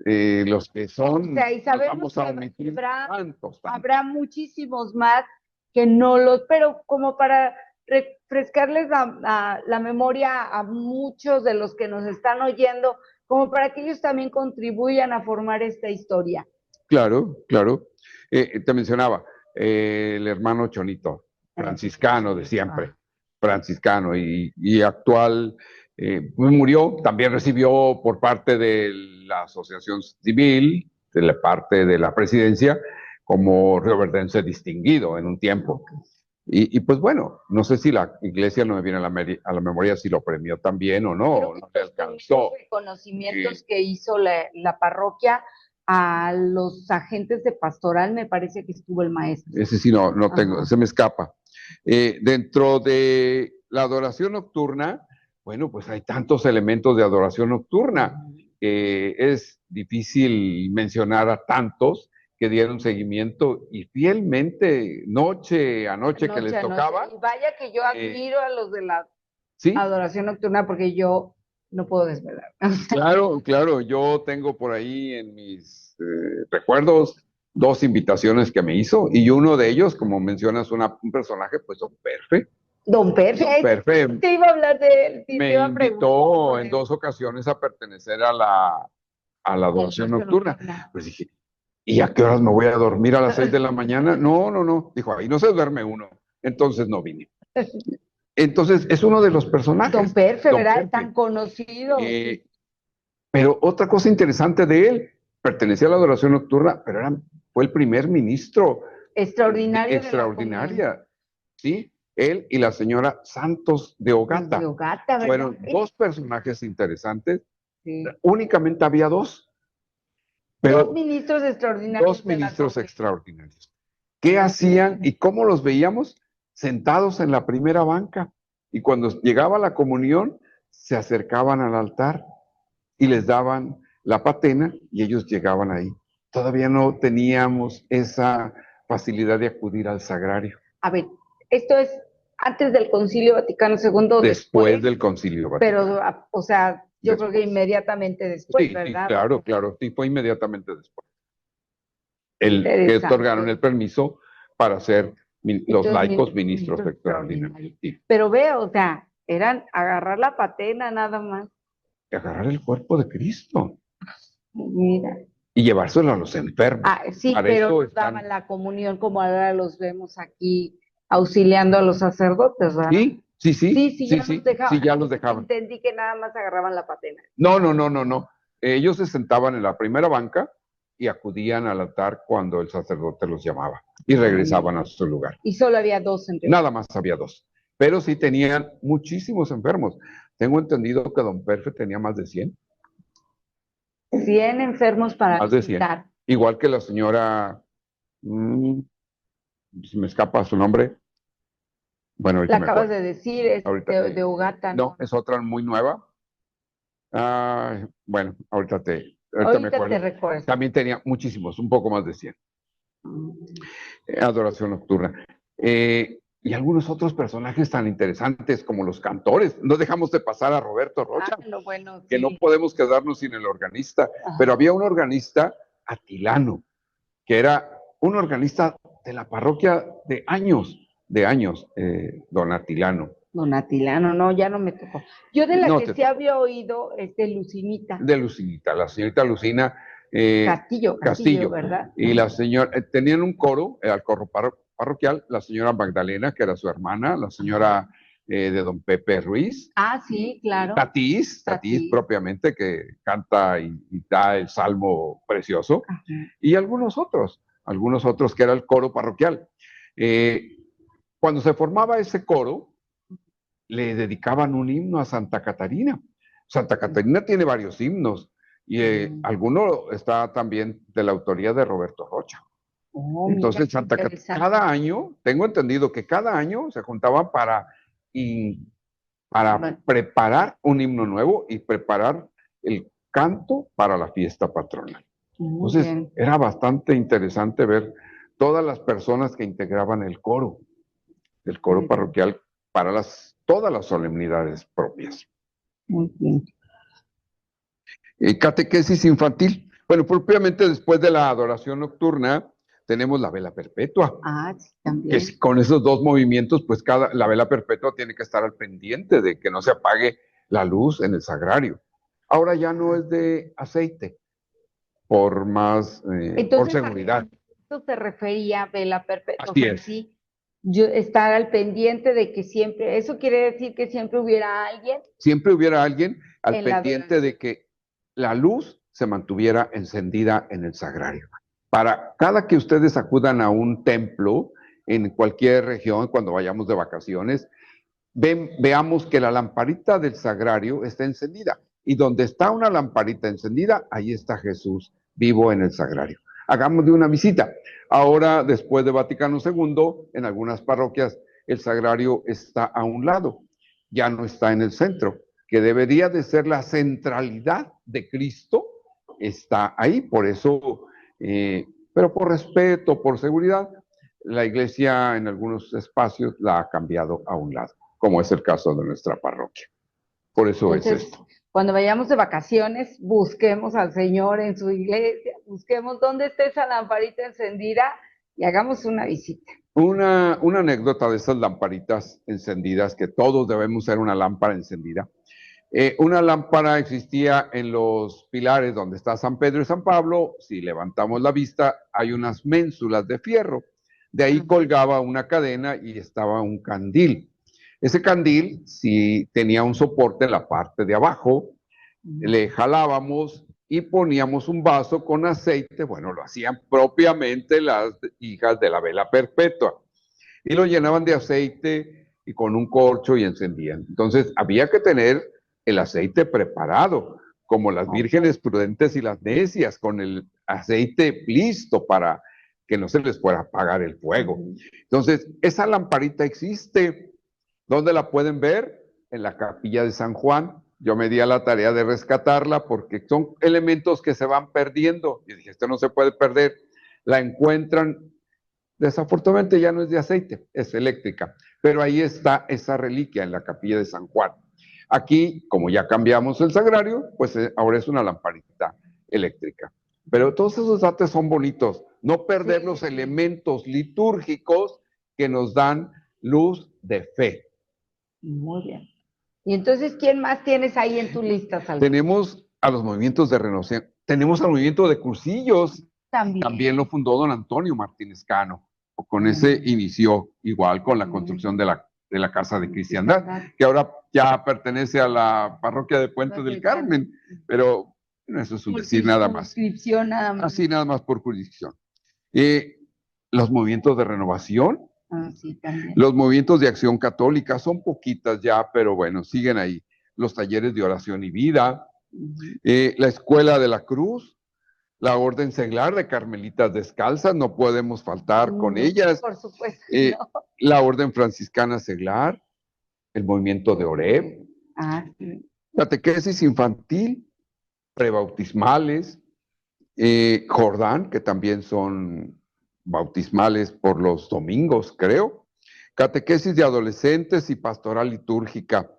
los que son, o sea, y sabemos vamos a omitir tantos. Habrá muchísimos más que no los, pero como para refrescarles la memoria a muchos de los que nos están oyendo, como para que ellos también contribuyan a formar esta historia. Claro, claro. Te mencionaba, el hermano Chonito, franciscano de siempre, franciscano y actual, murió, también recibió por parte de la asociación civil, de la parte de la presidencia, como rioverdense distinguido en un tiempo. Y pues bueno, no sé si la iglesia, no me viene a la memoria si lo premió también o no, no le alcanzó. Los reconocimientos que hizo la parroquia a los agentes de pastoral, me parece que estuvo el maestro. Ese sí no tengo, se me escapa. Dentro de la adoración nocturna, bueno, pues hay tantos elementos de adoración nocturna. Es difícil mencionar a tantos que dieron seguimiento y fielmente, noche a noche que les tocaba. Y vaya que yo admiro a los de la adoración nocturna, porque yo no puedo desvelar. Claro, claro, yo tengo por ahí en mis recuerdos 2 invitaciones que me hizo, y uno de ellos, como mencionas, un personaje, pues Don Perfe. Don Perfe, te iba a hablar de él. Me invitó en 2 ocasiones a pertenecer a la adoración nocturna. Pues dije, ¿y a qué horas me voy a dormir? ¿A las 6 de la mañana? No. Dijo, ahí no se duerme uno. Entonces no vine. Entonces es uno de los personajes. Don Perfe, ¿verdad? Tan conocido. Pero otra cosa interesante de él, pertenecía a la adoración nocturna, pero fue el primer ministro. Extraordinaria. Sí, él y la señora Santos de Ogata. Fueron 2 personajes interesantes. Sí. Únicamente había 2. Pero 2 ministros extraordinarios. 2 ministros extraordinarios. ¿Qué hacían y cómo los veíamos? Sentados en la primera banca. Y cuando llegaba la comunión, se acercaban al altar y les daban la patena y ellos llegaban ahí. Todavía no teníamos esa facilidad de acudir al sagrario. A ver, esto es antes del Concilio Vaticano II. Después del Concilio Vaticano. Pero, o sea, yo creo que inmediatamente después, ¿verdad? Sí, claro, sí, fue inmediatamente después. Que otorgaron el permiso para ser los laicos ministros extraordinarios. Sí. Pero veo, o sea, eran agarrar la patena nada más. Agarrar el cuerpo de Cristo. Mira. Y llevárselo a los enfermos. Sí, para pero daban la comunión como ahora los vemos aquí auxiliando a los sacerdotes, ¿verdad? Sí, ya los dejaban. Entendí que nada más agarraban la patena. No. Ellos se sentaban en la primera banca y acudían al altar cuando el sacerdote los llamaba y regresaban a su lugar. Y solo había 2 enfermos. Nada más había 2. Pero sí tenían muchísimos enfermos. Tengo entendido que Don Perfe tenía más de 100. 100 enfermos para más visitar. De 100. Igual que la señora, se me escapa su nombre. Bueno, la acabas de decir, es de Ogata. No, es otra muy nueva. Bueno, ahorita me acuerdo. Te recuerdo. También tenía muchísimos, un poco más de 100. Adoración nocturna. Y algunos otros personajes tan interesantes como los cantores. No dejamos de pasar a Roberto Rocha, que no podemos quedarnos sin el organista. Pero había un organista atilano, que era un organista de la parroquia de años, don Atilano. Don Atilano, no, ya no me tocó. Yo de la que sí había oído es de Lucinita. De Lucinita, la señorita Lucina. Castillo, ¿verdad? Y la señora, tenían un coro, el coro parroquial, la señora Magdalena, que era su hermana, la señora de don Pepe Ruiz. Sí, claro. Tatís propiamente, que canta y da el salmo precioso. Y algunos otros que era el coro parroquial. Cuando se formaba ese coro, le dedicaban un himno a Santa Catarina. Santa Catarina tiene varios himnos y alguno está también de la autoría de Roberto Rocha. Entonces, Santa Catarina, cada año, tengo entendido que cada año se juntaban para preparar un himno nuevo y preparar el canto para la fiesta patronal. Entonces, era bastante interesante ver todas las personas que integraban el coro parroquial para todas las solemnidades propias. Muy bien. Catequesis infantil. Bueno, propiamente después de la adoración nocturna, tenemos la vela perpetua. Sí, también. Que con esos dos movimientos, pues la vela perpetua tiene que estar al pendiente de que no se apague la luz en el sagrario. Ahora ya no es de aceite, por seguridad. Esto se refería a vela perpetua. Así es. Sí, yo estar al pendiente de que siempre, eso quiere decir que siempre hubiera alguien. Siempre hubiera alguien al pendiente de que la luz se mantuviera encendida en el sagrario. Para cada que ustedes acudan a un templo, en cualquier región, cuando vayamos de vacaciones, veamos que la lamparita del sagrario está encendida. Y donde está una lamparita encendida, ahí está Jesús vivo en el sagrario. Hagamos de una visita. Ahora, después de Vaticano II, en algunas parroquias, el sagrario está a un lado, ya no está en el centro, que debería de ser la centralidad de Cristo, está ahí. Por eso, pero por respeto, por seguridad, la iglesia en algunos espacios la ha cambiado a un lado, como es el caso de nuestra parroquia. Por eso es esto. Cuando vayamos de vacaciones, busquemos al Señor en su iglesia, busquemos dónde está esa lamparita encendida y hagamos una visita. Una anécdota de esas lamparitas encendidas, que todos debemos ser una lámpara encendida. Una lámpara existía en los pilares donde está San Pedro y San Pablo. Si levantamos la vista, hay unas ménsulas de fierro. De ahí colgaba una cadena y estaba un candil. Ese candil, si tenía un soporte en la parte de abajo, le jalábamos y poníamos un vaso con aceite. Bueno, lo hacían propiamente las hijas de la vela perpetua. Y lo llenaban de aceite y con un corcho y encendían. Entonces, había que tener el aceite preparado, como las vírgenes prudentes y las necias, con el aceite listo para que no se les fuera a apagar el fuego. Entonces, esa lamparita existe. ¿Dónde la pueden ver? En la capilla de San Juan. Yo me di a la tarea de rescatarla porque son elementos que se van perdiendo. Y dije, esto no se puede perder. La encuentran, desafortunadamente ya no es de aceite, es eléctrica. Pero ahí está esa reliquia en la capilla de San Juan. Aquí, como ya cambiamos el sagrario, pues ahora es una lamparita eléctrica. Pero todos esos datos son bonitos. No perder los elementos litúrgicos que nos dan luz de fe. Muy bien. Y entonces, ¿quién más tienes ahí en tu lista, Salvador? Tenemos a los movimientos de renovación. Tenemos al movimiento de cursillos. También lo fundó don Antonio Martínez Cano. Con ese inició, igual con la construcción de la Casa de Cristiandad, que ahora ya pertenece a la parroquia de Puente del Carmen, pero eso es un decir nada más. Así nada más por jurisdicción. Los movimientos de renovación, los movimientos de acción católica, son poquitas ya, pero bueno, siguen ahí. Los talleres de oración y vida, la Escuela de la Cruz, la Orden Seglar de Carmelitas Descalzas, no podemos faltar con ellas. Por supuesto. No. La Orden Franciscana Seglar, el movimiento de Oreb, catequesis infantil, prebautismales, Jordán, que también son bautismales por los domingos, creo, catequesis de adolescentes y pastoral litúrgica.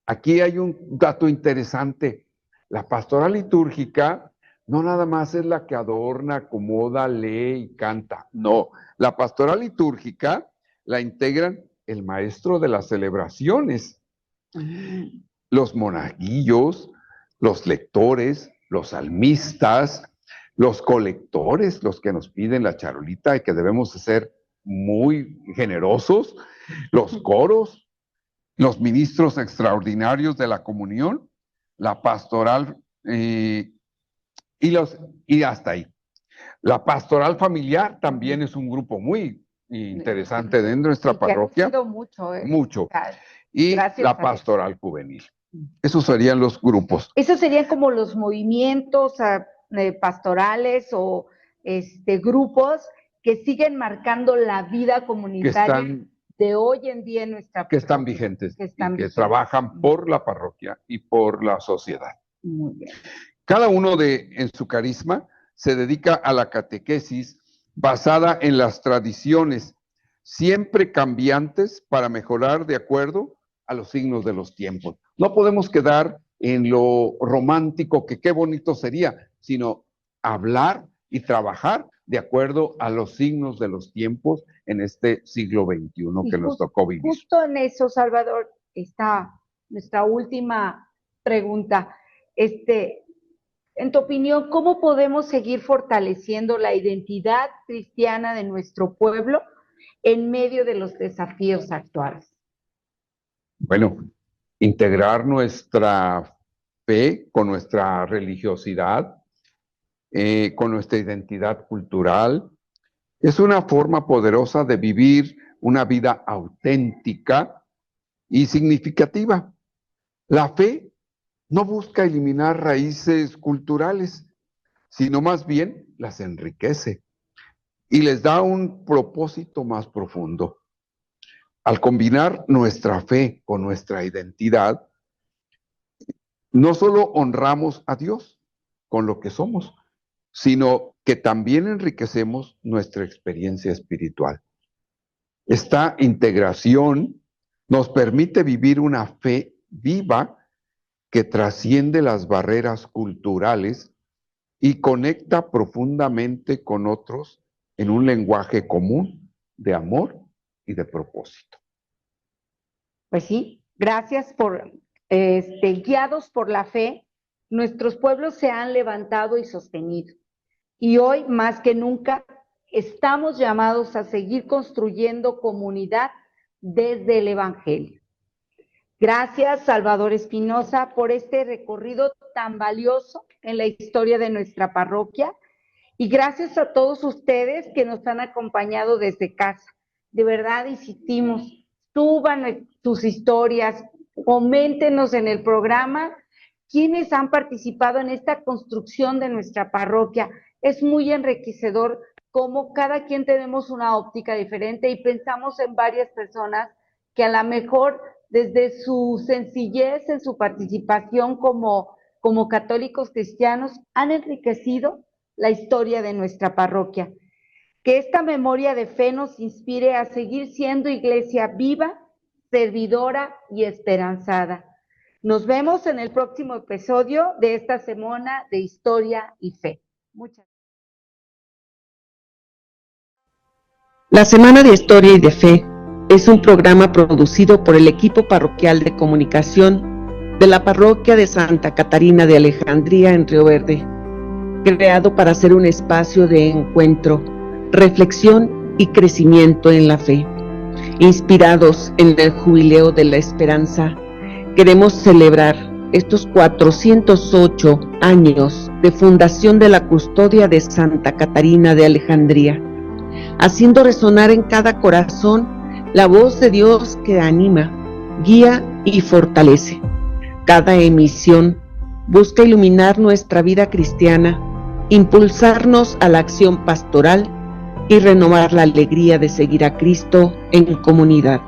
Aquí hay un dato interesante. La pastoral litúrgica no nada más es la que adorna, acomoda, lee y canta. No, la pastoral litúrgica la integran el maestro de las celebraciones, los monaguillos, los lectores, los salmistas, los colectores, los que nos piden la charolita y que debemos ser muy generosos, los coros, los ministros extraordinarios de la comunión, la pastoral y hasta ahí. La pastoral familiar también es un grupo muy interesante de nuestra parroquia. Mucho. Y la pastoral juvenil. Esos serían los grupos. Esos serían como los movimientos pastorales o grupos que siguen marcando la vida comunitaria de hoy en día en nuestra parroquia. Que están vigentes, que trabajan por la parroquia y por la sociedad. Muy bien. Cada uno en su carisma se dedica a la catequesis basada en las tradiciones, siempre cambiantes para mejorar de acuerdo a los signos de los tiempos. No podemos quedar en lo romántico, que qué bonito sería, sino hablar y trabajar de acuerdo a los signos de los tiempos en este siglo XXI que nos tocó vivir. Justo en eso, Salvador, está nuestra última pregunta. En tu opinión, ¿cómo podemos seguir fortaleciendo la identidad cristiana de nuestro pueblo en medio de los desafíos actuales? Bueno, integrar nuestra fe con nuestra religiosidad, con nuestra identidad cultural, es una forma poderosa de vivir una vida auténtica y significativa. La fe no busca eliminar raíces culturales, sino más bien las enriquece y les da un propósito más profundo. Al combinar nuestra fe con nuestra identidad, no solo honramos a Dios con lo que somos, sino que también enriquecemos nuestra experiencia espiritual. Esta integración nos permite vivir una fe viva que trasciende las barreras culturales y conecta profundamente con otros en un lenguaje común de amor y de propósito. Pues sí, gracias por, guiados por la fe, nuestros pueblos se han levantado y sostenido. Y hoy, más que nunca, estamos llamados a seguir construyendo comunidad desde el Evangelio. Gracias, Salvador Espinosa, por este recorrido tan valioso en la historia de nuestra parroquia. Y gracias a todos ustedes que nos han acompañado desde casa. De verdad, insistimos, suban sus historias, coméntenos en el programa quiénes han participado en esta construcción de nuestra parroquia. Es muy enriquecedor cómo cada quien tenemos una óptica diferente y pensamos en varias personas que a lo mejor desde su sencillez en su participación como católicos cristianos han enriquecido la historia de nuestra parroquia. Que esta memoria de fe nos inspire a seguir siendo iglesia viva, servidora y esperanzada. Nos vemos en el próximo episodio de esta semana de Historia y Fe. Muchas gracias. La Semana de Historia y de Fe es un programa producido por el equipo parroquial de comunicación de la parroquia de Santa Catarina de Alejandría en Río Verde, creado para ser un espacio de encuentro, reflexión y crecimiento en la fe. Inspirados en el Jubileo de la Esperanza, queremos celebrar estos 408 años de fundación de la Custodia de Santa Catarina de Alejandría, haciendo resonar en cada corazón la voz de Dios que anima, guía y fortalece. Cada emisión busca iluminar nuestra vida cristiana, impulsarnos a la acción pastoral y renovar la alegría de seguir a Cristo en comunidad.